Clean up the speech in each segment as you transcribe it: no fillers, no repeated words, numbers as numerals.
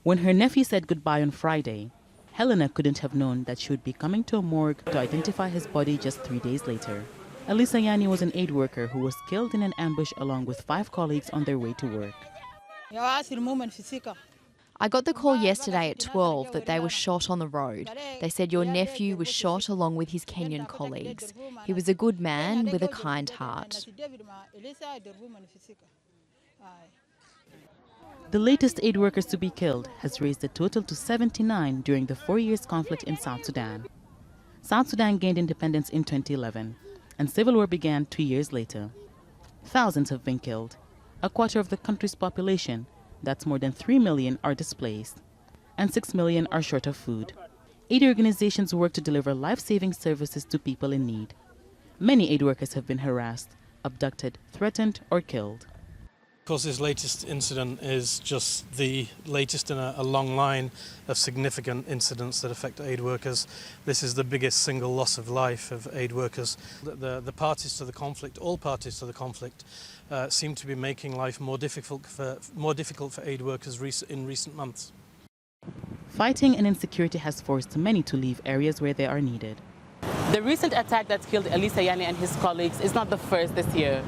When her nephew said goodbye on Friday, Helena couldn't have known that she would be coming to a morgue to identify his body just 3 days later. Elisa Yani was an aid worker who was killed in an ambush along with 5 colleagues on their way to work. I got the call yesterday at 12 that they were shot on the road. They said your nephew was shot along with his Kenyan colleagues. He was a good man with a kind heart. The latest aid workers to be killed has raised the total to 79 during the 4 years conflict in South Sudan. South Sudan gained independence in 2011, and civil war began 2 years later. Thousands have been killed. A quarter of the country's population, that's more than 3 million, are displaced, and 6 million are short of food. Aid organizations work to deliver life-saving services to people in need. Many aid workers have been harassed, abducted, threatened, or killed. Of course, this latest incident is just the latest in a long line of significant incidents that affect aid workers. This is the biggest single loss of life of aid workers. The parties to the conflict, all parties to the conflict, seem to be making life more difficult for aid workers in recent months. Fighting and insecurity has forced many to leave areas where they are needed. The recent attack that killed Elisa Yani and his colleagues is not the first this year.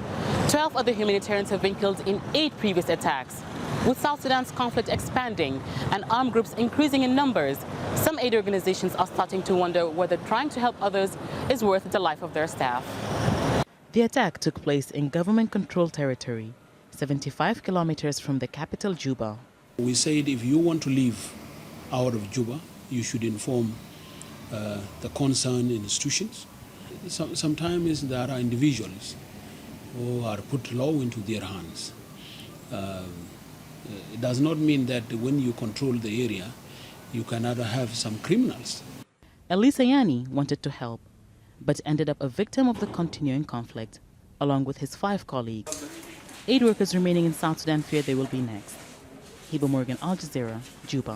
12 other humanitarians have been killed in 8 previous attacks. With South Sudan's conflict expanding and armed groups increasing in numbers, some aid organizations are starting to wonder whether trying to help others is worth the life of their staff. The attack took place in government-controlled territory, 75 kilometers from the capital, Juba. We said if you want to leave out of Juba, you should inform the concerned institutions. Sometimes there are individuals who are put law into their hands. It does not mean that when you control the area, you cannot have some criminals. Elisa Yani wanted to help, but ended up a victim of the continuing conflict, along with his 5 colleagues. Aid workers remaining in South Sudan fear they will be next. Hiba, Al Jazeera, Juba.